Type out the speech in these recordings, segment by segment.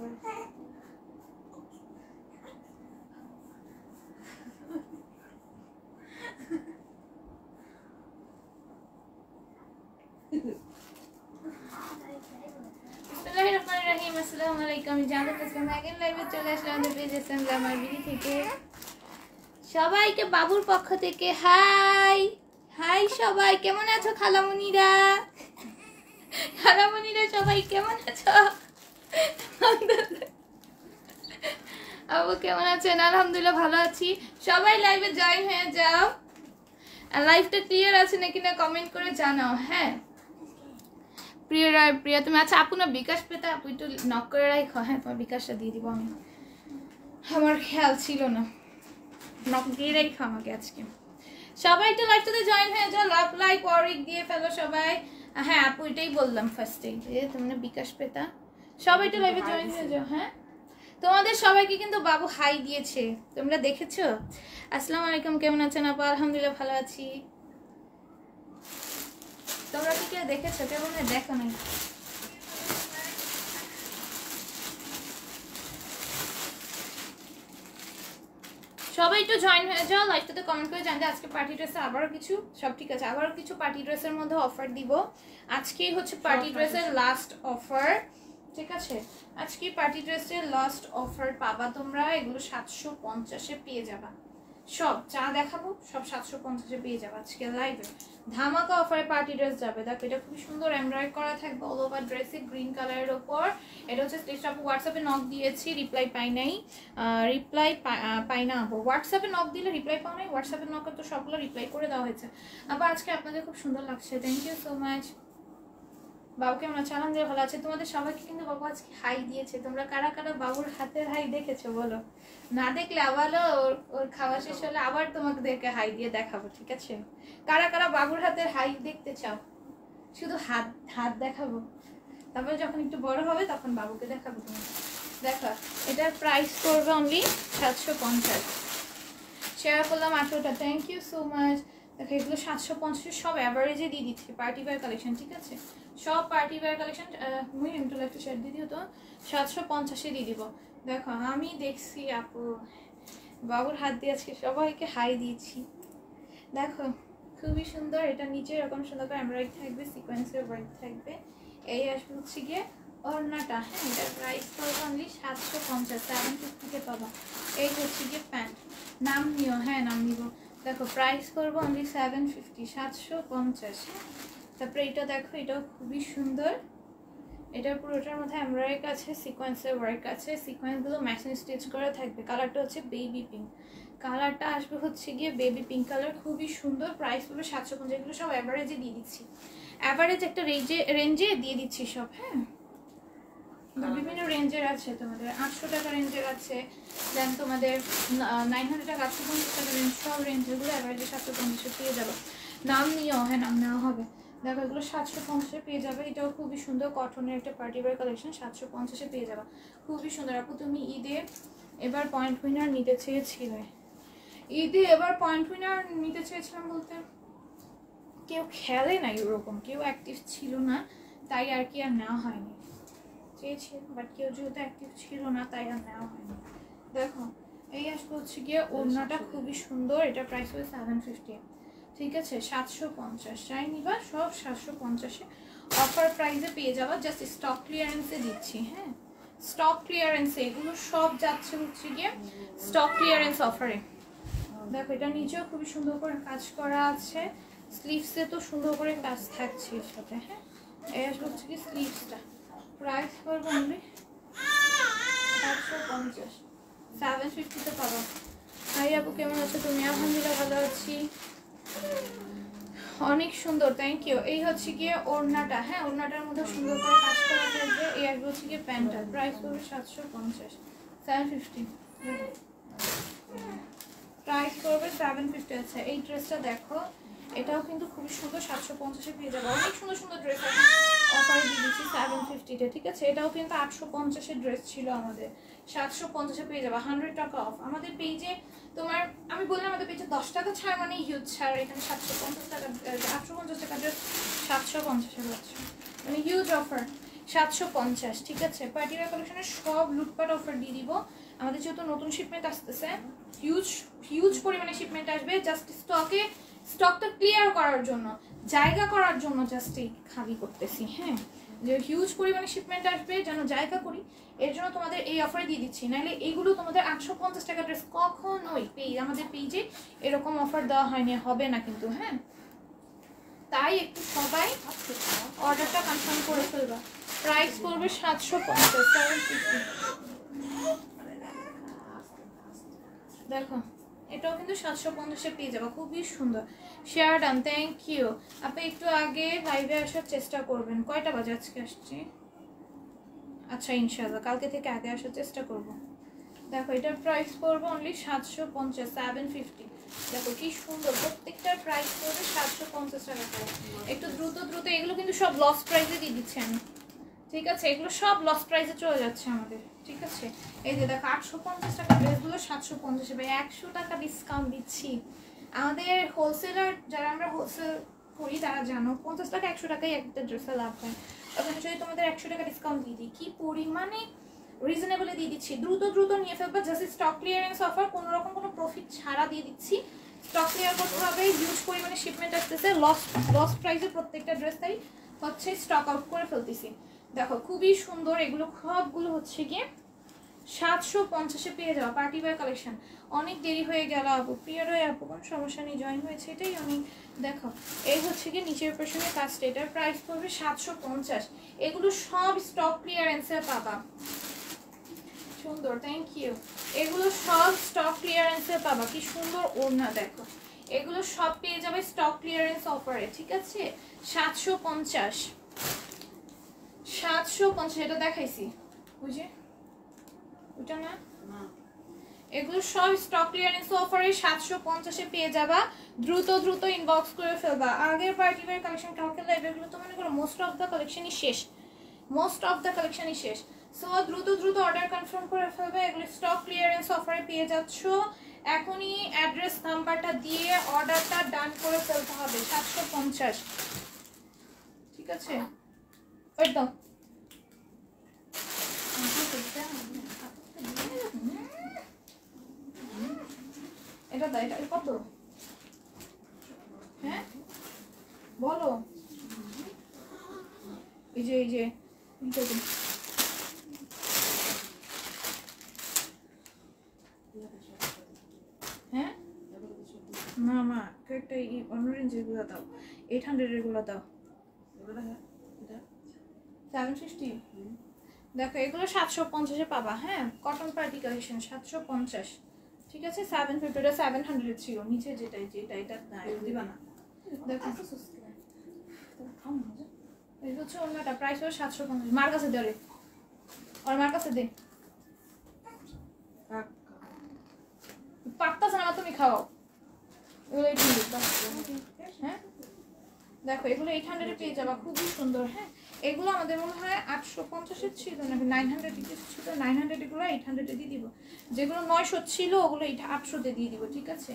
আসসালামু আলাইকুম, জানাতে চাইছিলাম আগের লাইভে চলে আসলাম আমাদের পেজ এসএম গ্ল্যামার বিডি থেকে। সবাইকে বাবুর পক্ষ থেকে হাই হাই। সবাই কেমন আছো? খালামুনিরা খালামুনিরা সবাই কেমন আছো? আবু কেমন আছেন? আলহামদুলিল্লাহ ভালো আছি। সবাই লাইভে জয়েন হয়ে যাও। আর লাইভটা ক্লিয়ার আছে নাকি না কমেন্ট করে জানাও। হ্যাঁ প্রিয়া তুমি আচ্ছা আপু না বিকাশ পেতে আপু একটু নক করে রাখো। হ্যাঁ তোমার বিকাশটা দিয়ে দিব আমি, আমার খেয়াল ছিল না। নক দিয়ে রাখো আমাকে আজকে। সবাই একটু লাইভটাতে জয়েন হয়ে যাও, লাভ লাইক ওয়ারিক দিয়ে ফেলো সবাই। হ্যাঁ আপু এটাই বললাম ফার্স্টে যে তোমরা বিকাশ পেতা। সবাই একটু লাইভে জয়েন হয়ে যাও। হ্যাঁ তোমাদের সবাইকে কিন্তু বাবু হাই দিয়েছে, তোমরা দেখেছো? আসসালামু আলাইকুম, কেমন আছেন আপু? আলহামদুলিল্লাহ ভালো আছি। তোমরা কি কেউ দেখেছো? কেমন দেখো নাই? সবাই একটু জয়েন হয়ে যাও, লাইভটাতে কমেন্ট করে জানতে। আজকে পার্টি ড্রেসে আবারও কিছু সব ঠিক আছে, আবারও কিছু পার্টি ড্রেসের মধ্যে অফার দিব। আজকেই হচ্ছে পার্টি ড্রেসের লাস্ট অফার, ঠিক আছে? আজকে পার্টি ড্রেসের লাস্ট অফার পাবা তোমরা। এগুলো 750-এ পেয়ে যাবা। সব যা দেখাবো সব 750-এ পেয়ে যাবে আজকে লাইভে। ধামাকা অফারে পার্টি ড্রেস যাবে। দেখো এটা খুব সুন্দর এমব্রয়ডারি করা থাকবে অল ওভার ড্রেসে, গ্রিন কালারের ওপর। এটা হচ্ছে স্টিচ। আপু হোয়াটসঅ্যাপে নক দিয়েছি, রিপ্লাই পাই নাই। রিপ্লাই পাই না আপু। হোয়াটসঅ্যাপে নক দিলে রিপ্লাই পাও নাই? হোয়াটসঅ্যাপে নক তো সবগুলো রিপ্লাই করে দেওয়া হয়েছে। আবার আজকে আপনাদের খুব সুন্দর লাগছে, থ্যাংক ইউ সো মাচ। বাবু কেমন আছে? আলহামদুলিল্লাহ ভালো আছে। তোমাদের সবাইকে কিন্তু বাবু আজকে হাই দিয়েছে। তোমরা কারা কারা বাবুর হাতের হাই দেখেছো বলো? না দেখলে আবারও ওর খাওয়া শেষ হলে আবার তোমাদেরকে হাই দিয়ে দেখাবো, ঠিক আছে? কারা কারা বাবুর হাতের হাই দেখতে চাও? শুধু হাত হাত দেখাবো, তারপরে যখন একটু বড় হবে তখন বাবুকে দেখাবো। তুমি দেখো এটার প্রাইস করবে অনলি 750। শেয়ার করলাম 18টা, থ্যাংক ইউ সো মাচ। দেখো এগুলো 750 সব অ্যাভারেজে দিয়ে দিচ্ছি। পার্টি ওয়্যার কালেকশন, ঠিক আছে? সব পার্টি ওয়্যার কালেকশন। মুই একটু একটা শেয়ার দিয়ে দিও তো, 750-এ দিয়ে দিব। দেখো আমি দেখছি আপু বাবুর হাত দিয়ে আজকে সবাইকে হাই দিয়েছি। দেখো খুবই সুন্দর। এটা নিচে এরকম সুন্দর করে এমব্রয়ডারি থাকবে, সিকোয়েন্সের ওয়ার্ক থাকবে। এই আসবে হচ্ছে গিয়ে ওড়নাটা। হ্যাঁ এটার প্রাইস পড়বে অনলি 750, 750-তে পাবা। এই হচ্ছে গিয়ে প্যান্ট। নাম নিও, হ্যাঁ নাম নিব। দেখো প্রাইস করবো অনলি 750, 750। হ্যাঁ তারপরে এটা দেখো, এটাও খুবই সুন্দর। এটার পুরোটার মধ্যে এমব্রয়ডারি আছে, সিকোয়েন্সের ওয়ার্ক আছে। সিকোয়েন্সগুলো ম্যাচিং স্টিচ করা থাকবে। কালারটা হচ্ছে বেবি পিঙ্ক। কালারটা আসবে হচ্ছে গিয়ে বেবি পিঙ্ক কালার, খুবই সুন্দর। প্রাইস পড়বে 750। এগুলো সব অ্যাভারেজে দিয়ে দিচ্ছি, অ্যাভারেজ একটা রেঞ্জে দিয়ে দিচ্ছি সব। হ্যাঁ বিভিন্ন রেঞ্জের আছে, তোমাদের 800 টাকা রেঞ্জের আছে, দেন তোমাদের 900 টাকা, 850 টাকা রেঞ্জ। সব রেঞ্জ এগুলো অ্যাভারেজে 750-এ পেয়ে যাবে। নাম নিও, হ্যাঁ নাম নেওয়া হবে। দেখো এগুলো 750-এ পেয়ে যাবে। এটাও খুবই সুন্দর কটনের একটা পার্টি ওয়্যার কালেকশন, 750-এ পেয়ে যাবে। খুবই সুন্দর। আপু তুমি ঈদে এবার পয়েন্ট উইনার নিতে চেয়েছিলে? ঈদে এবার পয়েন্ট উইনার নিতে চেয়েছিলাম বলতে কেউ খেলে না, এরকম কেউ অ্যাক্টিভ ছিল না, তাই আর কি আর নেওয়া হয়নি। চেয়েছিলাম বাট কেউ যেহেতু অ্যাক্টিভ ছিল না তাই আর নেওয়া হয়নি। দেখো এই আসবে হচ্ছে গিয়ে ওড়নাটা, খুবই সুন্দর। এটা প্রাইস হবে 750, ঠিক আছে? 750 চাই নিবা, সব 750-এ অফার প্রাইসে পেয়ে যাবা। জাস্ট স্টক ক্লিয়ারেন্সে দিচ্ছি। হ্যাঁ স্টক ক্লিয়ারেন্সে এগুলো সব যাচ্ছে হচ্ছে গিয়ে স্টক ক্লিয়ারেন্স অফারে। দেখো এটা নিচেও খুবই সুন্দর করে কাজ করা আছে, স্লিভসে তো সুন্দর করে কাজ থাকছে এর সাথে। হ্যাঁ এই আসবে হচ্ছে কি স্লিভসটা। প্রাইস করবো অনলি 750, 750-তে পাবো। হাই আপু কেমন আছো তুমি? আলহামদুলিল্লাহ ভালো আছি, অনেক সুন্দর, থ্যাংক ইউ। এই হচ্ছে গিয়ে ওড়নাটা। হ্যাঁ ওড়নাটার মধ্যে সুন্দর করে কাজ করা থাকবে। এই আসবে হচ্ছে গিয়ে প্যান্টটা। প্রাইস করবে 750, 750। প্রাইস করবে 750। আচ্ছা এই ড্রেসটা দেখো, এটাও কিন্তু খুবই সুন্দর, 750-এ পেয়ে যাবে। অনেক সুন্দর সুন্দর ড্রেস আছে, অফারে দিয়ে দিচ্ছি 750-তে, ঠিক আছে? এটাও কিন্তু 850-এর ড্রেস ছিল আমাদের, 750-এ পেয়ে যাবে। 100 টাকা অফ আমাদের পেজে। তোমার আমি বললাম আমাদের পেজে 10 টাকা ছাড় মানে হিউজ ছাড়। এখানে 750 টাকা, 850 টাকা ড্রেস 750-এ পাচ্ছ, মানে হিউজ অফার। 750, ঠিক আছে। পার্টি ওয়্যার কালেকশনের সব লুটপাট অফার দিয়ে দিব। আমাদের যেহেতু নতুন শিপমেন্ট আসতেছে, হিউজ পরিমাণে শিপমেন্ট আসবে। জাস্ট স্টকটা ক্লিয়ার করার জন্য, জায়গা করার জন্য জাস্ট এই খালি করতেছি, হ্যাঁ, যে হিউজ পরিমাণে শিপমেন্ট আসবে যেন জায়গা করি, এর জন্য তোমাদের এই অফারে দিয়ে দিচ্ছি। নাহলে এইগুলো তোমাদের 850 টাকা ড্রেস কখনোই আমাদের পেজে এরকম অফার দেওয়া হয়নি, হবে না কিন্তু, হ্যাঁ। তাই একটু সবাই অর্ডারটা কনফার্ম করে ফেলবা। প্রাইস পড়বে 750। দেখো এটাও কিন্তু 750-এ পেয়ে যাবো, খুবই সুন্দর। Share done, thank you. আপনি একটু আগে লাইভে আসার চেষ্টা করবেন। কয়টা বাজে আজকে আসছি? আচ্ছা ইনশাআল্লাহ কালকে থেকে আগে আসার চেষ্টা করব। দেখো এটার প্রাইস পড়বে অনলি 750, 750। দেখো কি সুন্দর, প্রত্যেকটার প্রাইস পড়বে 750 টাকা করে। একটু দ্রুত এগুলো কিন্তু সব লস প্রাইসে দিয়ে দিচ্ছি আমি, ঠিক আছে। এগুলো সব লস প্রাইসে চলে যাচ্ছে আমাদের, ঠিক আছে। এই যে দেখো 850 টাকা ড্রেসগুলো 750, ভাই 100 টাকা ডিসকাউন্ট দিচ্ছি। আমাদের হোলসেলার যারা আমরা হোলসেল করি তারা জানো 50 টাকা 100 টাকায় একটা ড্রেসে লাভ হয়। ওখানে যদি তোমাদের 100 টাকা ডিসকাউন্ট দিয়ে দিই, কি পরিমাণে রিজনেবলে দিয়ে দিচ্ছি। দ্রুত নিয়ে ফেলবে, জাস্ট স্টক ক্লিয়ারেন্স অফার, কোনো রকম কোনো প্রফিট ছাড়া দিয়ে দিচ্ছি। স্টক ক্লিয়ার করতে হবে, হিউজ পরিমাণে শিপমেন্ট আসতেছে, লস প্রাইসে প্রত্যেকটা ড্রেসটাই হচ্ছে স্টক আউট করে ফেলতেছি। দেখো খুবই সুন্দর, এগুলো সবগুলো হচ্ছে গিয়ে 750-এ পেয়ে যাওয়া পার্টি ওয়্যার কালেকশন। অনেক দেরি হয়ে গেল আপু, পিরিয়ড হয়ে আপু, কোনো সমস্যা নেই, জয়েন হয়েছে এটাই অনেক। দেখো এই হচ্ছে গিয়ে নিচের পোর্শনের কাজটা, এটার প্রাইস পড়বে 750। এগুলো সব স্টক ক্লিয়ারেন্সে পাবা, সুন্দর, থ্যাংক ইউ। এগুলো সব স্টক ক্লিয়ারেন্সে পাবা, কি সুন্দর ওড়না দেখো। এগুলো সব পেয়ে যাবে স্টক ক্লিয়ারেন্স অফারে, ঠিক আছে। 750, এটা দেখাইছি, বুঝে ওটা না, এগুলো সব স্টক ক্লিয়ারেন্স অফারে 750-এ পেয়ে যাবা। দ্রুত ইনবক্স করে ফেলবা। আগের পার্টি ওয়্যার কালেকশন কালকে লাইভ, এগুলো তো মনে করো মোস্ট অফ দ্য কালেকশনই শেষ। সো দ্রুত অর্ডার কনফার্ম করে ফেলবে। এগুলো স্টক ক্লিয়ারেন্স অফারে পেয়ে যাচ্ছ। এখনই অ্যাড্রেস নাম্বারটা দিয়ে অর্ডারটা ডান করে ফেলতে হবে। 750, ঠিক আছে। একদম এটা দাও, এটা কত? হ্যাঁ বলো, এই যে হ্যাঁ না একটা অন্য রেঞ্জের গুলো দাও, 800 এর গুলো দাও। 750, দেখো এগুলো 750-এ পাবা, হ্যাঁ। কটন পার্টি কালেকশন 750, ঠিক আছে। 750, এটা 700 ছিল নিচে, যেটা এটা না, দিবা না। দেখো এই হচ্ছে অন্যটা, প্রাইস হলো 750। মার কাছে দে, আর মার কাছে দে, পাত্তা না তুমি খাও। হ্যাঁ দেখো এগুলো 800-এ পেয়ে যাবা, খুবই সুন্দর, হ্যাঁ। এগুলো আমাদের মনে হয় 850-এর ছিল নাকি 900 ছিল, 900 এগুলো 800-এ দিয়ে দিব। যেগুলো 900 ছিল ওগুলো 800-তে দিয়ে দিব, ঠিক আছে।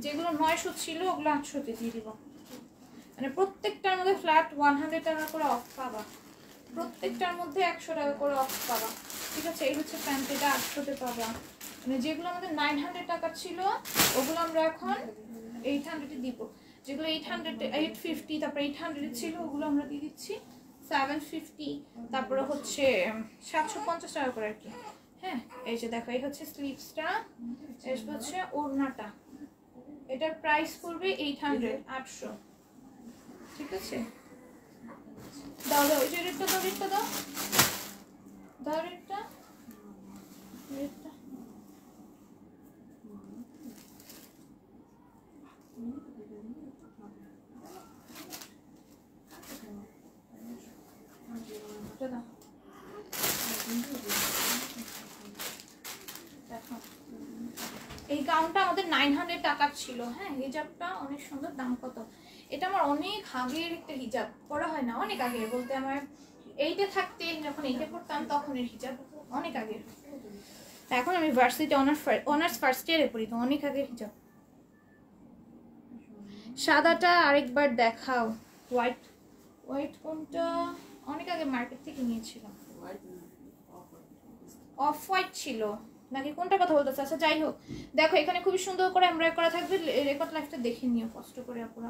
যেগুলো 900 ছিল ওগুলো 800-তে দিয়ে দিব। মানে প্রত্যেকটার মধ্যে ফ্ল্যাট 100 টাকা করে অফ পাবা, প্রত্যেকটার মধ্যে 100 টাকা করে অফ পাবা, ঠিক আছে। এই হচ্ছে প্যান্ট, এটা 800-তে পাবা। মানে যেগুলো আমাদের 900 টাকা ছিল ওগুলো আমরা এখন 800-এ দিব। যেগুলো 850 তারপরে 800 ছিল ওগুলো আমরা দিয়ে দিচ্ছি 750, তারপরে হচ্ছে 750 টাকা করে আর কি, হ্যাঁ। এই যে দেখো এই হচ্ছে স্লিভসটা, এই হচ্ছে ওড়নাটা, এটার প্রাইস পড়বে 800, ঠিক আছে। দাও এই যে রেটটা দাও রেটটা এই গাউনটা আমাদের 900 টাকা ছিল, হ্যাঁ। হিজাবটা অনেক সুন্দর, দাম কত? এটা আমার অনেক আগের একটা হিজাব, পরা হয় না, অনেক আগের বলতে আমার এইটা থাকতে, যখন এইটা পড়তাম তখনের হিজাব, অনেক আগের। এখন আমি ভার্সিটি অনার্স ফার্স্ট ইয়ারে পড়ি, তো অনেক আগের হিজাব। সাদাটা আরেকবার দেখাও, হোয়াইট কোনটা? অনেক আগে মার্কেট থেকে নিয়েছিলাম। অফ হোয়াইট ছিল নাকি কোনটা কথা বলতেছে? আচ্ছা যাই হোক, দেখো এখানে খুবই সুন্দর করে এমব্রয়ডারি করা থাকবে। রেকর্ড লাইফটা দেখে নিও কষ্ট করে আপুরা।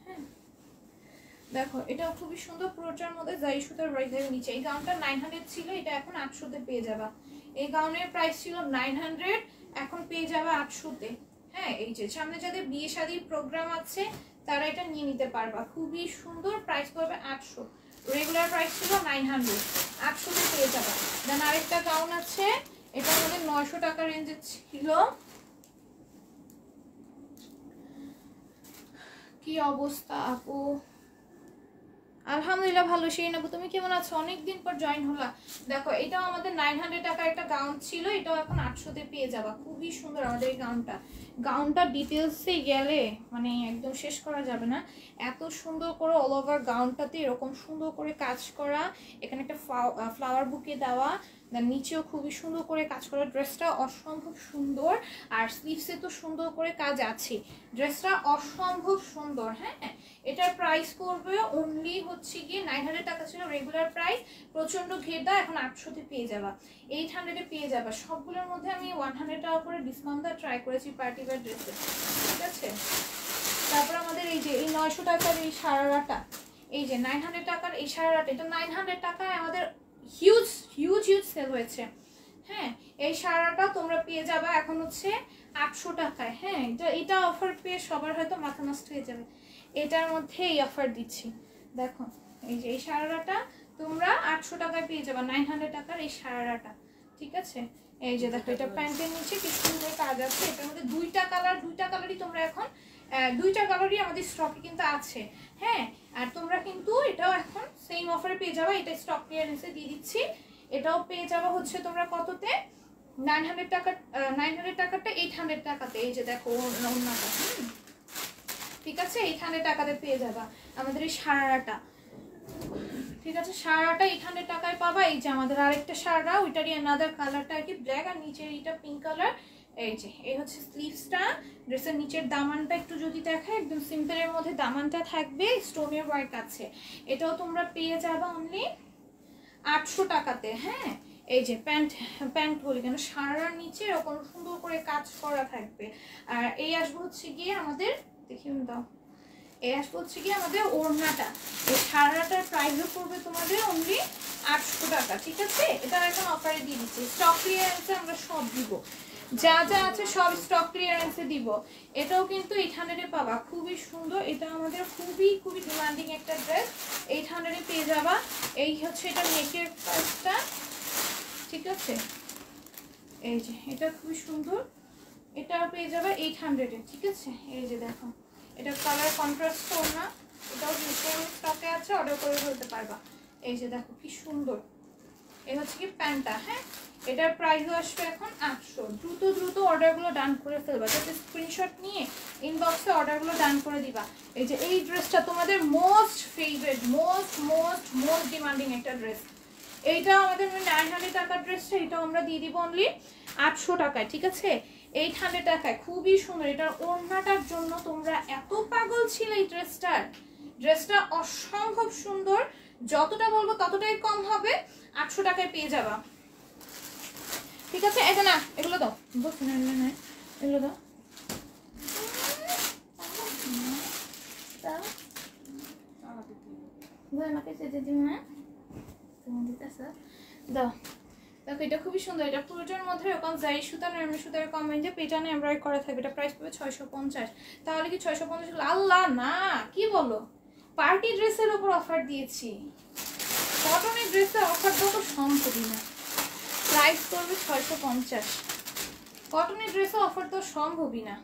হ্যাঁ দেখো এটাও খুবই সুন্দর, পুরোটার মধ্যে জারি সুতার ওয়ার্কের নিচে। এই গাউনটা 900 ছিল, এটা এখন 800 পেয়ে যাবা। এই গাউনের প্রাইস ছিল 900, এখন পেয়ে যাবে 800-তে। হ্যাঁ এই যে সামনে যাদের বিয়ে শাদীর প্রোগ্রাম আছে তারা এটা নিয়ে নিতে পারবা, খুবই সুন্দর। প্রাইস পড়বে 800, রেগুলার প্রাইস ছিল 900, 800-তে পেয়ে যাবা। দেন আরেকটা গাউন আছে, এটা আমাদের 900 টাকা রেঞ্জে ছিল। কি অবস্থা আপু? আলহামদুলিল্লাহ ভালো। সেই নাবু তুমি কেমন আছো? অনেকদিন পর জয়েন হলা। দেখো এটাও আমাদের 900 টাকার একটা গাউন ছিল, এটাও এখন 800-তে পেয়ে যাবা। খুবই সুন্দর আমাদের এই গাউনটা ডিটেলসে গেলে মানে একদম শেষ করা যাবে না। এত সুন্দর করে অল ওভার গাউনটাতে এরকম সুন্দর করে কাজ করা, এখানে একটা ফ্লাওয়ার বুকে দেওয়া, দেন নিচেও খুবই সুন্দর করে কাজ করা। ড্রেসটা অসম্ভব সুন্দর, আর স্লিভসে তো সুন্দর করে কাজ আছে। ড্রেসটা অসম্ভব সুন্দর। হ্যাঁ এটার প্রাইস করবে অনলি হচ্ছে গিয়ে 900 টাকা ছিল রেগুলার প্রাইস, প্রচন্ড ঘেরদা, এখন 800-তে পেয়ে যাবা, 800-এ পেয়ে যাবা। সবগুলোর মধ্যে আমি 100 টাকা করে ডিসকাউন্ট দেওয়া ট্রাই করেছি পার্টি ওয়্যার ড্রেসে, ঠিক আছে। তারপর আমাদের এই যে এই 900 টাকার এই সারারাটা, এই যে 900 টাকার এই সারারাটা, এটা 900 টাকায় আমাদের হিউজ হিউজ হিউজ সেল হয়েছে। হ্যাঁ এই সারাটা তোমরা পেয়ে যাবা এখন হচ্ছে 800 টাকায়। হ্যাঁ এটা অফার পেয়ে সবার হয়তো মাথা নষ্ট হয়ে যাবে, এটার মধ্যে এই অফার দিচ্ছি। দেখো এই যে এই সারাটা তোমরা 800 টাকায় পেয়ে যাবা, 900 টাকার এই সারাটা, ঠিক আছে। এই যে দেখো এটা প্যান্টের নিচে কি সুন্দর কাজ আছে। এটার মধ্যে দুইটা কালারই তোমরা এখন দুইটা কালারই আমাদের স্টকে কিন্তু আছে। হ্যাঁ আর তোমরা কিন্তু এটাও এখন সেম অফারে পেয়ে যাবা, এটা স্টক ক্লিয়ারেন্সে দিয়ে দিচ্ছি। এটাও পেয়ে যাবা হচ্ছে তোমরা কততে? 900 টাকা, 900 টাকাটা 800 টাকাতে। এই যে দেখো ওড়নাটা, ঠিক আছে, 800 টাকাতে পেয়ে যাবা আমাদের এই সারাটা, ঠিক আছে। সারাটা 800 টাকায় পাবা। এই যে আমাদের আরেকটা সারা, ওইটারই অ্যানাদার কালারটা আর কি ব্ল্যাক, আর নিচের এইটা পিঙ্ক কালার। এই যে এই হচ্ছে স্লিভসটা। ড্রেসের নিচের দামানটা একটু যদি দেখায়, একদম সিম্পলের মধ্যে দামানটা থাকবে, স্টোনের ওয়ার্ক আছে। এটাও তোমরা পেয়ে যাবা অনলি 800 টাকাতে। হ্যাঁ এই যে প্যান্ট বলি কেন, সারার নিচে এরকম সুন্দর করে কাজ করা থাকবে। আর এই আসবে হচ্ছে গিয়ে আমাদের, দেখিয়ে দাও, এই আসবে হচ্ছে গিয়ে আমাদের ওড়নাটা। এই সারাটার প্রাইসও পড়বে তোমাদের অনলি 800 টাকা, ঠিক আছে। এটা এখন অফারে দিয়ে দিচ্ছি, স্টক ক্লিয়ারেন্সে আমরা সব দিব, যা যা আছে সব স্টক ক্লিয়ারেন্সে দিব। এটাও কিন্তু 800-এ পাবা, খুবই সুন্দর। এটা আমাদের খুবই খুবই ডিমান্ডিং একটা ড্রেস, 800-এ পেয়ে যাবা। এই হচ্ছে এটা নেকের প্রাইসটা, ঠিক আছে। এই যে এটা খুবই সুন্দর, এটাও পেয়ে যাবে 800-এ, ঠিক আছে। এই যে দেখো এটা কালার কন্ট্রাস্ট ওড়না, এটাও সেম স্টকে আছে, অর্ডার করে ফেলতে পারবা। এই যে দেখো কি সুন্দর, এই হচ্ছে কি প্যান্টটা। হ্যাঁ এটার প্রাইসও আসবে এখন 800। দ্রুত অর্ডারগুলো ডান করে ফেলবা, যাতে স্ক্রিনশট নিয়ে ইনবক্সে অর্ডারগুলো ডান করে দিবা। এই যে এই ড্রেসটা তোমাদের মোস্ট ফেভারিট, মোস্ট ডিমান্ডিং একটা ড্রেস। এইটা আমাদের 900 টাকার ড্রেসটা, এটাও আমরা দিয়ে দিব অনলি 800 টাকায়, ঠিক আছে। 800 টাকায় খুবই সুন্দর। এটার ওড়নাটার জন্য তোমরা এত পাগল ছিলে এই ড্রেসটা অসম্ভব সুন্দর। যতটা বলবো ততটাই কম হবে, 800 টাকায় পেয়ে যাবা, ঠিক আছে। এটা না, এগুলো দাও, বলছি না এগুলো দাও, দাও। দেখো এটা খুবই সুন্দর, এটা পুরোটার মধ্যে এরকম জারি সুতা নরমাল সুতার কম্বাইনে পেটানো এমব্রয়ডারি করা থাকবে। এটা প্রাইস পাবে 650। তাহলে কি 650? আল্লাহ না, কি বলো, পার্টি ড্রেসের উপর অফার দিয়েছি, কটনের ড্রেসের অফার দেওয়া তো সম্ভবই না। প্রাইস করবে 650, কটনের ড্রেসে অফার তো সম্ভবই না।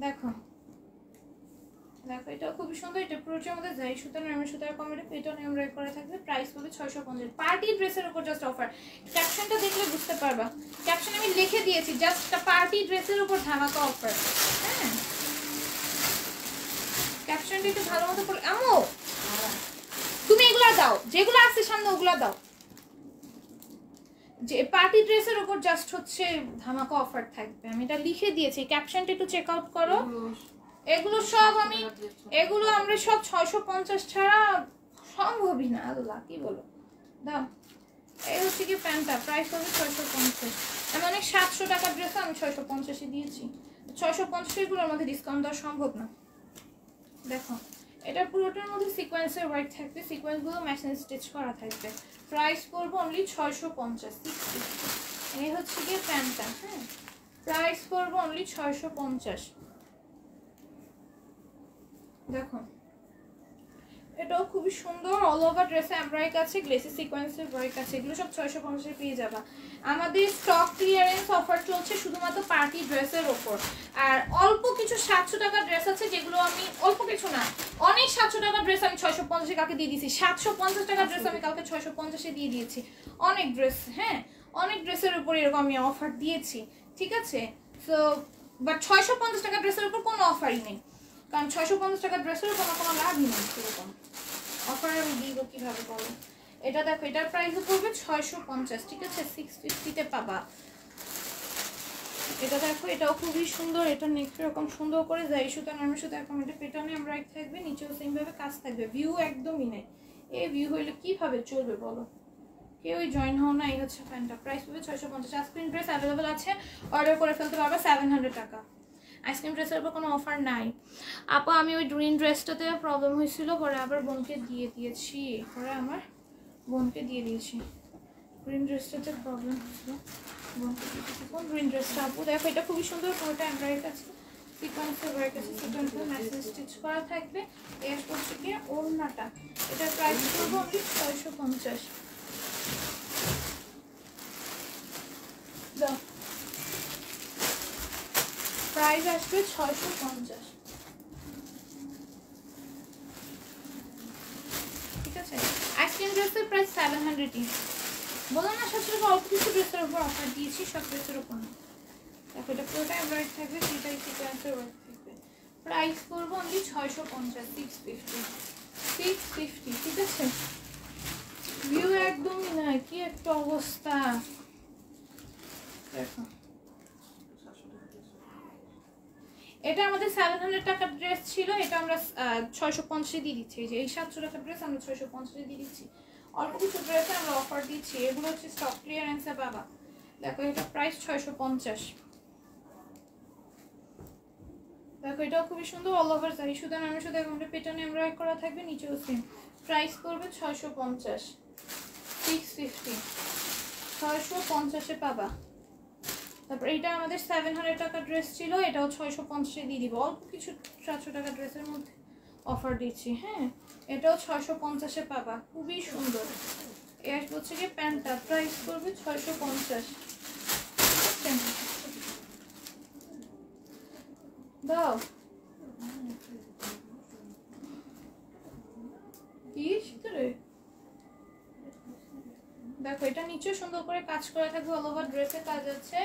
দেখো দেখো এটাও খুবই সুন্দর, এটা পুরোটার মধ্যে জারি সুতা নরমাল সুতার কম্বাইনে পেটানো এমব্রয়ডারি করা থাকবে। প্রাইস পাবে 650, পার্টি ড্রেসের উপর জাস্ট অফার। ক্যাপশনটা দেখলে বুঝতে পারবা, ক্যাপশন আমি লিখে দিয়েছি, জাস্ট একটা পার্টি ড্রেসের উপর ধামাকা অফার। হ্যাঁ ক্যাপশনটা একটু ভালো মতো পড়ে। আমো তুমি এগুলা দাও, যেগুলো আছে সামনে ওগুলা দাও, যে পার্টি ড্রেসের উপর জাস্ট হচ্ছে ধামাকা অফার থাকবে। আমি এটা লিখে দিয়েছি, ক্যাপশনটা একটু চেক আউট করো। এগুলো আমরা সব 650 ছাড়া সম্ভবই না, আল্লাহ কি বলো। দাও, এই হচ্ছে কি প্যান্টটা, প্রাইস হবে 650। আমি অনেক 700 টাকার ড্রেস আমি 650-এ দিয়েছি। 650-এগুলোর মধ্যে ডিসকাউন্ট দেওয়া সম্ভব না। দেখো এটা পুরোটার মধ্যে সিকোয়েন্সের ওয়ার্ক থাকবে, সিকোয়েন্সগুলো মেশিন স্টিচ করা থাকবে। প্রাইস করবো অনলি 650, 60। এই হচ্ছে গিয়ে প্যান্টটা, হ্যাঁ প্রাইস করবো অনলি 650। দেখো এটাও খুবই সুন্দর, অল ওভার ড্রেসে এমব্রয়ডারি আছে, গ্লেসি সিকোয়েন্সের ওয়ার্ক আছে, এগুলো সব 650-এ পেয়ে যাবা। আমাদের স্টক ক্লিয়ারেন্স অফার চলছে শুধুমাত্র পার্টি ড্রেসের ওপর। আর অল্প কিছু 700 টাকার ড্রেস আছে যেগুলো আমি, অল্প কিছু না অনেক 700 টাকার ড্রেস আমি 650-এ কালকে দিয়ে দিয়েছি। 750 টাকার ড্রেস আমি কালকে 650-এ দিয়ে দিয়েছি। অনেক ড্রেস, হ্যাঁ অনেক ড্রেসের উপর এরকম আমি অফার দিয়েছি, ঠিক আছে। সো বাট 650 টাকার ড্রেসের উপর কোনো অফারই নেই, কারণ 650 টাকার ড্রেসের উপর কোনো লাভই নেই সেরকম। অফার আমি দিব কিভাবে বলো। এটা দেখো, এটার প্রাইস পড়বে 650, ঠিক আছে, 650-তে পাবা। এটা দেখো, এটাও খুবই সুন্দর, এটা নেক্সট এরকম সুন্দর করে যাই সুতা নামে সুতা এরকম এটা পেটানে আমরা রাইট থাকবে, নিচেও সেম ভাবে কাজ থাকবে, ভিউ একদমই নেই। এই ভিউ হইলে কিভাবে চলবে বলো, কেউই জয়েন হও না। এই হচ্ছে প্যান্টটা, প্রাইস পড়বে 650। আইসক্রিম ড্রেস অ্যাভেলেবল আছে, অর্ডার করে ফেলতে পারবে 700 টাকা। আইসক্রিম ড্রেসের উপর কোনো অফার নাই আপা। আমি ওই গ্রিন ড্রেসটাতে প্রবলেম হয়েছিল, পরে আবার বোনকে দিয়ে দিয়েছি, পরে আমার বোনকে দিয়ে দিয়েছি। গ্রিন ড্রেসটাতে প্রবলেম হয়েছিল, বোনকে দিয়েছি। কোন গ্রিন ড্রেসটা আপু? দেখো এটা খুবই সুন্দর, পুরোটা এমব্রয়ডারি আছে, সিকোয়েন্সের ওয়ার্ক আছে, সিকোয়েন্সের ম্যাচিং স্টিচ করা থাকবে। এর হচ্ছে কি ওড়নাটা, এটার প্রাইস করবো আমি 650। দাও, প্রাইস আসবে 650, ঠিক আছে। আইসক্রিম ড্রেসের প্রাইস 700। বলো না সবসময় অল্প কিছু ড্রেসের উপর অফার দিয়েছি, সব ড্রেসের উপর না। দেখো এটা পুরোটা এমব্রয়ডারি থাকবে, সেটাই সিকোয়েন্সের ওয়ার্ক থাকবে। প্রাইস করবো অনলি 650, 650, ঠিক আছে। ভিউ একদমই না, কি একটা অবস্থা দেখো। এটা আমাদের 700 টাকার ড্রেস ছিল, এটা আমরা 650-এ দিয়ে দিচ্ছি। এই যে এই 700 টাকার ড্রেস আমরা 650-এ দিয়ে দিচ্ছি। অল্প কিছু ড্রেসে আমরা অফার দিচ্ছি, এগুলো হচ্ছে স্টক ক্লিয়ারেন্সে পাবা। দেখো এটা প্রাইস 650। দেখো এটাও খুবই সুন্দর, অল ওভার শাড়ি, শুধু আমি শুধু এখন পেটার্ন এমব্রয়ডারি করা থাকবে, নিচেও সেম। প্রাইস করবে 650, 650, 650-এ পাবা। তারপর এটা আমাদের 700 টাকার ড্রেস ছিল, এটাও 650-এ দিয়ে দিব। অল্প কিছু 700 টাকার ড্রেসের মধ্যে অফার দিচ্ছি, হ্যাঁ এটাও 650-এ পাবা, খুবই সুন্দর। এর হচ্ছে কি প্যান্টটা, প্রাইস করবে 650। দাও দেখো এটা নিচে সুন্দর করে কাজ করা থাকবে, অল ওভার ড্রেসে কাজ আছে।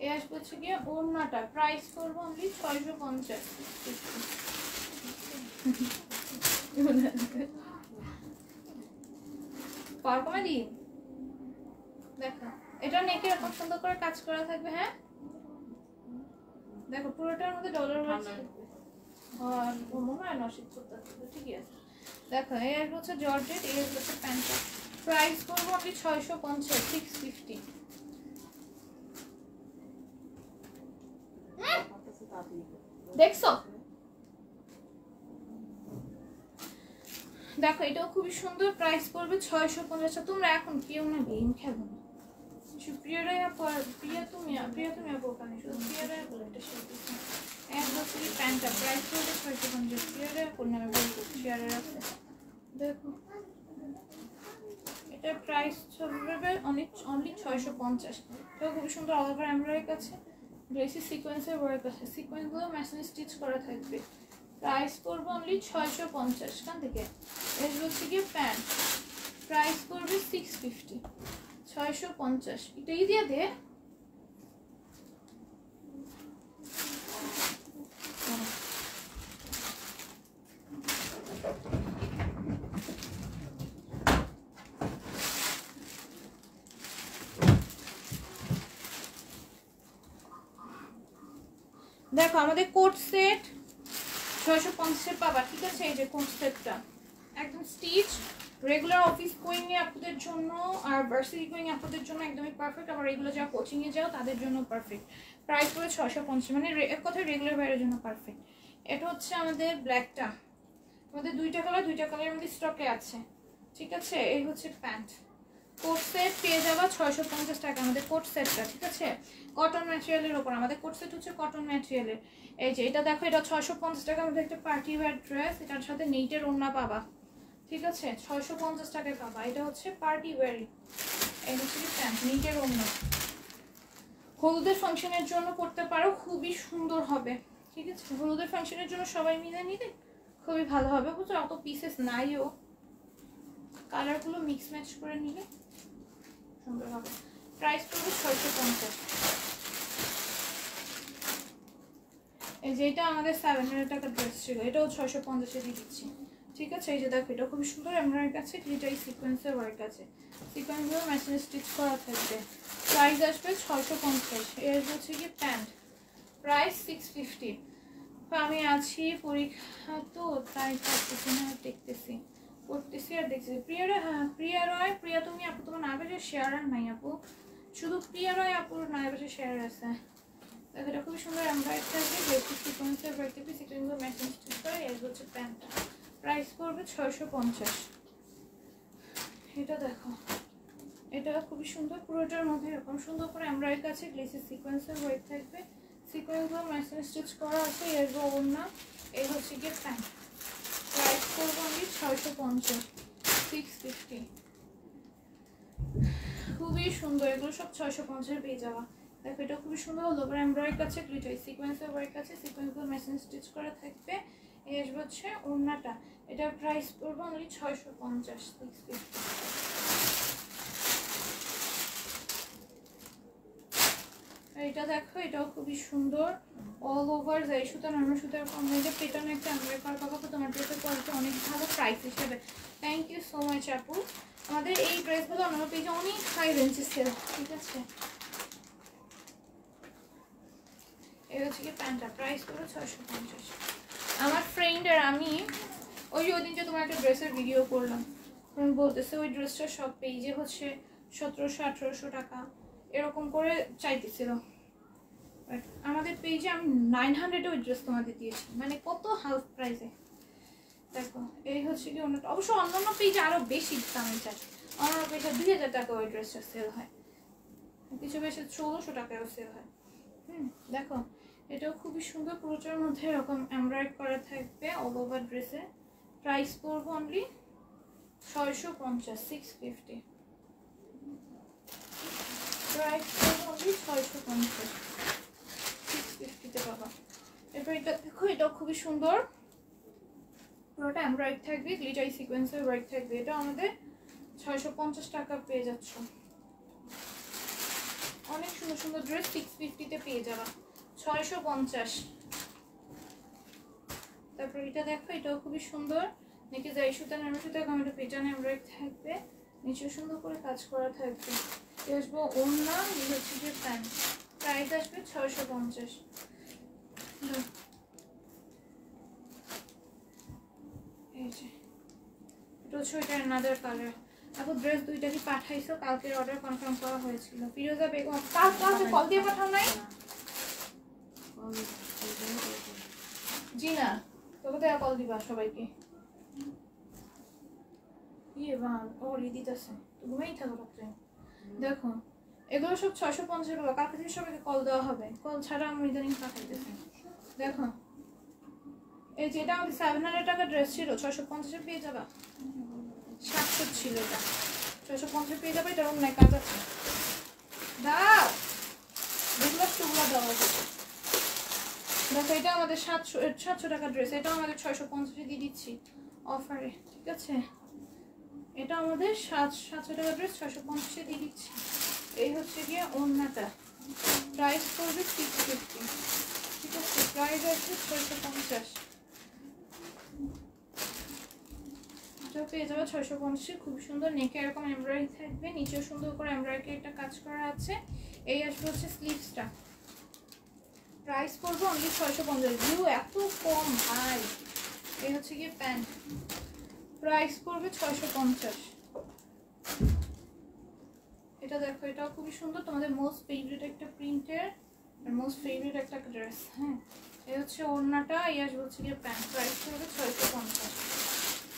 এই আসবে হচ্ছে গিয়ে ওড়নাটা, প্রাইস করবো অনলি 650। পাওয়ার কমে দিই। দেখো এটা নেকে এরকম সুন্দর করে কাজ করা থাকবে, হ্যাঁ দেখো পুরোটার মধ্যে ডলার আছে, আর মনে হয় না শীত করতে হবে, ঠিক আছে। দেখো এই হচ্ছে জর্জেট, এই হচ্ছে প্যান্টটা, প্রাইস করবো আমি 650, 650। দেখছো দেখো এটাও খুবই সুন্দর, প্রাইস পড়বে 650। তোমরা এখন কেউ না গেম খেলো না, প্রিয়ারাই প্রিয়া তুমি ওখানে শুধু প্রিয়ারাই বলে এটা শিখতেছি। এক বছর প্যান্টটা প্রাইস পড়বে 650, প্রিয়ারাই করলে আমি বলবো প্রিয়ারাই আছে। দেখো এটার প্রাইস চলবে অনলি 650। এটাও খুবই সুন্দর, অল ওভার এমব্রয়ডারি আছে, গ্লেসি সিকোয়েন্সের ওয়ার্ক আছে, সিকোয়েন্সগুলো মেশিন স্টিচ করা থাকবে। প্রাইস করবো অনলি 650। কান থেকে এর হচ্ছে গিয়ে প্যান্ট, প্রাইস করবে 650, 650। এটাই দিয়ে দে। দেখো আমাদের কোট সেট 650-এ পাবা, ঠিক আছে। এই যে কোট সেটটা একদম স্টিচ, রেগুলার অফিস গোয়িং এ আপনাদের জন্য আর ভার্সিটি গোয়িং আপনাদের জন্য একদমই পারফেক্ট, আবার এগুলো যারা কোচিং এ যাও তাদের জন্য পারফেক্ট। প্রাইস পড়ে 650, মানে এক কথায় রেগুলার বাইরের জন্য পারফেক্ট। এটা হচ্ছে আমাদের ব্ল্যাকটা, আমাদের দুইটা কালারের মধ্যে স্টকে আছে, ঠিক আছে। এই হচ্ছে প্যান্ট, কোট সেট পেয়ে যাবা 650 টাকা আমাদের কোট সেটটা, ঠিক আছে। কটন ম্যাটেরিয়ালের ওপর আমাদের কোট সেট হচ্ছে কটন ম্যাটেরিয়ালের। এই যে এটা দেখো, এটা 650 টাকা আমাদের একটা পার্টি ওয়্যার ড্রেস, এটার সাথে নেটের ওড়না পাবা, ঠিক আছে। 650 টাকায় পাবা, এটা হচ্ছে পার্টি ওয়্যারই। এই হচ্ছে প্যান্ট, নেটের ওড়না, হলুদের ফাংশনের জন্য করতে পারো, খুবই সুন্দর হবে, ঠিক আছে। হলুদের ফাংশনের জন্য সবাই মিলে নিলে খুবই ভালো হবে, বুঝছো। অত পিসেস নাইও, কালারগুলো মিক্স ম্যাচ করে নিলে সুন্দর হবে। প্রাইস পড়বে 650। এই যে এটা আমাদের 700 টাকার ড্রেস ছিল, এটাও 650-এ দিয়ে দিচ্ছি, ঠিক আছে। এই যে দেখো, এটা খুবই সুন্দর, এমব্রয়ডারি কাছে গ্লিটারি সিকোয়েন্সের ওয়ার্ক আছে, সিকোয়েন্সগুলো মেশিনে স্টিচ করা থাকবে। প্রাইস আসবে 650। এর হচ্ছে কি প্যান্ট, প্রাইস 650। আমি আছি পরীক্ষা তো তাই করতেছি না, দেখতেছি করতেছি আর দেখতেছি। প্রিয়ারা, হ্যাঁ প্রিয়া রয়, প্রিয়া তুমি আপু তোমার না বেশি শেয়ার আর নাই আপু, শুধু প্রিয়া রয় আপুর না বেশি শেয়ার আছে। দেখো এটা খুবই সুন্দর এমব্রয়ডারি থাকবে, বেসিক সিকোয়েন্সের ওয়ার্ক থাকবে, সিকোয়েন্সগুলো মেশিন স্টিচ করে। এর হচ্ছে প্যান্টটা, প্রাইস পড়বে 650। এটা দেখো, এটা খুবই সুন্দর, পুরোটার মধ্যে এরকম সুন্দর করে এমব্রয়ডারি কাছে গ্লেসি সিকোয়েন্সের ওয়ার্ক থাকবে, সিকোয়েন্সগুলো মেশিন স্টিচ করা আছে। এর ওড়না, এই হচ্ছে গিয়ে প্যান্ট, প্রাইস করবো আমি 650, 650। খুবই সুন্দর, এগুলো সব 650 পেয়ে যাওয়া। দেখো এটা খুবই সুন্দর, হলো ওপর এমব্রয়ডারি কাছে গ্লিটারি সিকোয়েন্সের ওয়ার্ক আছে, সিকোয়েন্সগুলো মেশিন স্টিচ করা থাকবে। এই আসবে হচ্ছে ওড়নাটা, এটার প্রাইস পড়বে অনলি 650, 650। এটা দেখো, এটাও খুবই সুন্দর, অল ওভার যাই সুতা নর্মাল সুতার কম হয়ে যায়, পেটানো একটা এমব্রয়ডারি করা পাবো। তোমার ড্রেসের কোয়ালিটি অনেক ভালো প্রাইস হিসেবে, থ্যাংক ইউ সো মাচ আপু। আমাদের এই ড্রেসগুলো অন্য পেজে অনেক হাই রেঞ্জে সেল, ঠিক আছে। এই হচ্ছে কি প্যান্টটা, প্রাইস পুরো 650। আমার ফ্রেন্ড আর আমি ওই দিন যে তোমার একটা ড্রেসের ভিডিও করলাম, বলতেছে ওই ড্রেসটা সব পেজে হচ্ছে 1700-1800 টাকা এরকম করে চাইতেছিল, বাট আমাদের পেজে আমি 900-এ ওই ড্রেস তোমাদের দিয়েছি, মানে কত হাফ প্রাইসে। দেখো এই হচ্ছে কি অন্য, অবশ্য অন্যান্য পেজে আরও বেশি দামে চাই, অন্যান্য পেজে 2000 টাকা ওই ড্রেসটা সেল হয়, কিছু বেশি 1600 টাকায়ও সেল হয়। দেখো এটাও খুবই সুন্দর, পুরোটার মধ্যে এরকম এমব্রয়ডারি করা থাকবে অল ওভার ড্রেসে। প্রাইস পড়বে অনলি 650, 650। প্রাইস পড়বে অনলি 650, 650-তে পাবা। এরপর এটা দেখো, এটাও খুবই সুন্দর, পুরোটা এমব্রয়ডারি থাকবে, গ্লিটারি সিকোয়েন্সের ওয়ার্ক থাকবে। এটা আমাদের 650 টাকা পেয়ে যাচ্ছ। অনেক সুন্দর সুন্দর ড্রেস 650-তে পেয়ে যাবা, 650। তারপর এটা দেখো, এটাও খুবই সুন্দর, নিচে যাই সুতা নরমাল সুতা কমেন্টে পেটানো এমব্রয়ডারি থাকবে, নিচে সুন্দর করে কাজ করা থাকবে। এই আসবো ওড়না, এই হচ্ছে যে প্যান্ট, প্রাইস আসবে 650। এই যে এটা হচ্ছে ওইটার আনাদার কালার। আপু ড্রেস দুইটা কি পাঠাইছো? কালকের অর্ডার কনফার্ম করা হয়েছিল। ফিরোজা বেগম, কালকে কল দিয়ে পাঠাও নাই? জি না, তোকে তো কল দিবা সবাইকে। ইয়ে বাল ওরই দিতেছে, ঘুমেই থাকো রাত্রে। দেখো এগুলো সব 650 টাকা, কালকে থেকে সবাইকে কল দেওয়া হবে, কল ছাড়া আমি ইদানিং পাঠাইতেছি। দেখো এই যে এটা আমাদের 700 টাকা ড্রেস ছিল, 650-এ পেয়ে যাবা। 700 ছিল এটা, 650 পেয়ে যাবে। এটা অন্য কাজ আছে, দাও যেগুলো টুকরা দেওয়া আছে। দেখো এটা আমাদের 700 টাকা ড্রেস, এটা আমাদের 650-এ দিয়ে দিচ্ছি অফারে, ঠিক আছে। এটা আমাদের 700 টাকা ড্রেস 650-এ দিয়ে দিচ্ছি। এই হচ্ছে গিয়ে ওড়নাটা, প্রাইস পড়বে 650, ঠিক আছে। প্রাইস আছে 650, এটা পেয়ে যাবে 650। খুব সুন্দর, নেকে এরকম এমব্রয়ডারি থাকবে, নিচেও সুন্দর করে এমব্রয়ডারি একটা কাজ করা আছে। এই আসবে হচ্ছে স্লিভসটা, প্রাইস পড়বে অনলি 650। ভিউ এত কম ভাই। এই হচ্ছে গিয়ে প্যান্ট, প্রাইস পড়বে 650। এটা দেখো, এটাও খুবই সুন্দর, তোমাদের মোস্ট ফেভারিট একটা প্রিন্টের আর মোস্ট ফেভারিট একটা ড্রেস। হ্যাঁ, এই হচ্ছে ওড়নাটা, এই আসবে হচ্ছে গিয়ে প্যান্ট। প্রাইস পড়বে 650,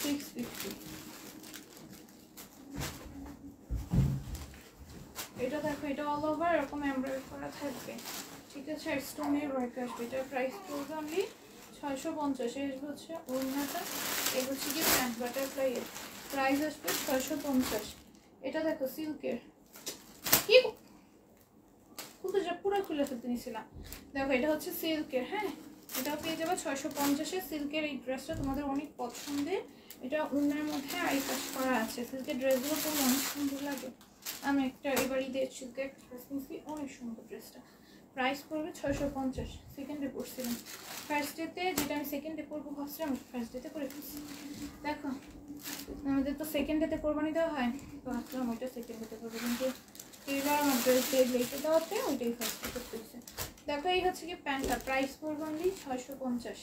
650। এটা দেখো, এটা অল ওভার এরকম এমব্রয়ডারি করা থাকবে, ঠিক আছে, আর স্টোনের ওয়ার্ক আসবে। এটার প্রাইস পড়বে অনলি 650। এই হচ্ছে ওড়নাটা, এই হচ্ছে গিয়ে প্যান্ট, বাটারফ্লাই এর প্রাইস আসবে 650। এটা দেখো সিল্কের, কি খুলতে যা পুরো খুলে ফেলতে নিয়েছিলাম। দেখো এটা হচ্ছে সিল্কের, হ্যাঁ, এটাও পেয়ে যাবে 650-এ। সিল্কের এই ড্রেসটা তোমাদের অনেক পছন্দের। এটা ওড়নার মধ্যে আই কাজ করা আছে। সিল্কের ড্রেসগুলো পরে অনেক সুন্দর লাগে। আমি একটা এবার ঈদের সিল্কের ড্রেস নিয়েছি, অনেক সুন্দর ড্রেসটা। প্রাইস পড়বে 650। সেকেন্ডে পড়ছিলাম, ফার্স্ট ডেতে যেটা আমি সেকেন্ড ডে পরবো ভাবছিলাম, ফার্স্ট ডেতে করে ফেলছি। দেখো আমাদের তো সেকেন্ড ডেতে কোরবানি দেওয়া হয়, তো ভাবছিলাম ওইটা সেকেন্ড ডেতে করবো, কিন্তু এবার আমার ড্রেস ডে লেটে দেওয়াতে ওইটাই ফার্স্ট ডে করতে হচ্ছে। দেখো এই হচ্ছে কি প্যান্টটা, প্রাইস পড়বে অনলি 650,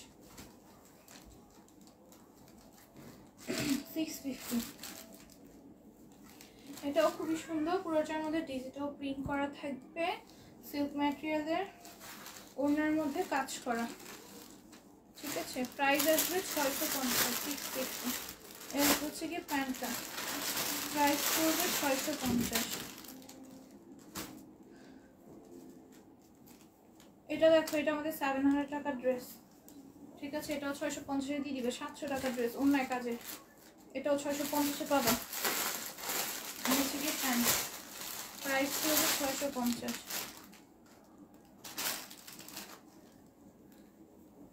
650। এটাও খুবই সুন্দর, পুরোটার মধ্যে ডিজিটাল প্রিন্ট করা থাকবে, সিল্ক ম্যাটেরিয়ালের, ওড়নার মধ্যে কাজ করা, ঠিক আছে। প্রাইস আসবে 650, 650। এর হচ্ছে কি প্যান্টটা, প্রাইস পড়বে 650। এটা দেখো, এটা আমাদের 700 টাকার ড্রেস, ঠিক আছে। এটাও 650-এ দিয়ে দিবে, 700 টাকার ড্রেস অন্যায় কাজে, এটাও 650-এ পাবা। হচ্ছে কি প্যান্ট, প্রাইস পড়বে 650।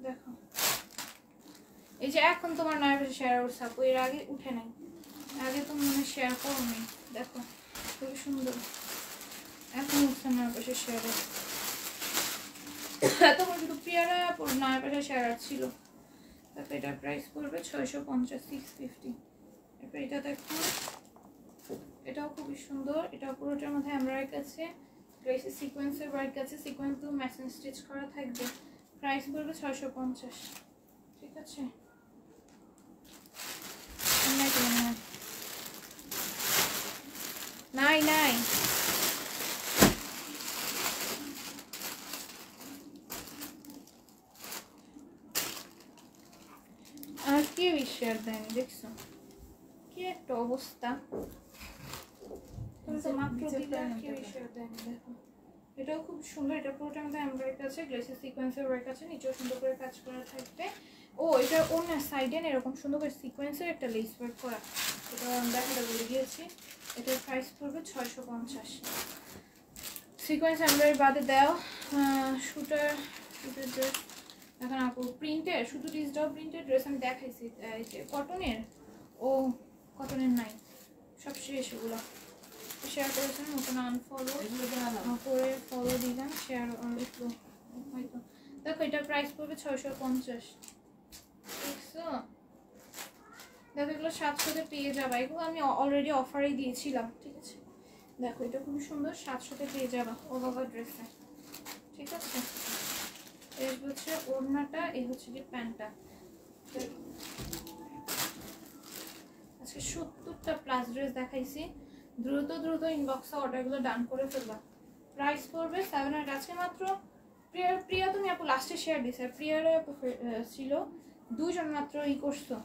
দেখো এই যে এখন তোমার নয় পাশে শেয়ার করছে আপু, এর আগে উঠে নাই, আগে তো মনে শেয়ার করো নি। দেখো খুবই সুন্দর, এখন উঠছে নয় পাশে শেয়ারে, তখন শুধু প্রিয়ারা নয় পাশে শেয়ার ছিল। তারপর এটার প্রাইস পড়বে 650, 650। এরপর এটা দেখো, এটাও খুবই সুন্দর, এটাও পুরোটার মধ্যে এমব্রয়ডারি আছে, গ্লেসি সিকোয়েন্সের ওয়ার্ক আছে, সিকোয়েন্সগুলো ম্যাচিং স্টিচ করা থাকবে। প্রাইস পড়বে 650, ঠিক আছে। নাই নাই আর কেউ শেয়ার দেয়নি, দেখছো কি একটা অবস্থা, তুমি তো মাত্র দিলে আর কেউ শেয়ার দেয়নি। দেখো এটাও খুব সুন্দর, এটা পুরোটা আমাদের এমব্রয়ডারি আছে, গ্লেসি সিকোয়েন্সের ওয়ার্ক আছে, নিচেও সুন্দর করে কাজ করা থাকবে। ও এটা অন্য সাইডে এরকম সুন্দর করে সিকোয়েন্সের একটা লেস ওয়ার্ক করা, এটা দেখাটা বলে দিয়েছি। এটার প্রাইস পড়বে 650। সিকোয়েন্স এমব্রয়ডারি বাদে দাও শুটার ড্রেস। এখন আপু প্রিন্টের, শুধু ডিজিটাল প্রিন্টের ড্রেস আমি দেখাইছি, কটনের, ও কটনের নাই, সব শেষ এগুলো। শেয়ার করেছেন নতুন আনফলো করে ফলো দিলাম, শেয়ার একটু হয়তো। দেখো এটার প্রাইস পড়বে 650, দেখছো। দেখো এগুলো 700-তে পেয়ে যাবা, এগুলো আমি অলরেডি অফারেই দিয়েছিলাম, ঠিক আছে। দেখো এটা খুবই সুন্দর, 700-তে পেয়ে যাবা ওল ওভার ড্রেসে, ঠিক আছে। এই হচ্ছে ওড়নাটা, এই হচ্ছে কি প্যান্টটা। আজকে 70টা প্লাস ড্রেস দেখাইছি, দ্রুত দ্রুত ইনবক্সে অর্ডারগুলো ডান করে ফেলবা। প্রাইস পড়বে 700। আজকে মাত্র প্রিয়া তুমি আপু লাস্টে শেয়ার দিছে, প্রিয়ারে ছিল দুজন মাত্র করছো,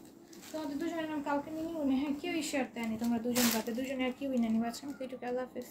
তোমাদের দুজনের নাম কাউকে নিয়ে নিব না। হ্যাঁ কেউই শেয়ার দেয়নি, তোমরা দুজন বাদে, দুজনে আর কেউই নেনি। আজকে আমি এইটুকু, আল্লাহ হাফেজ।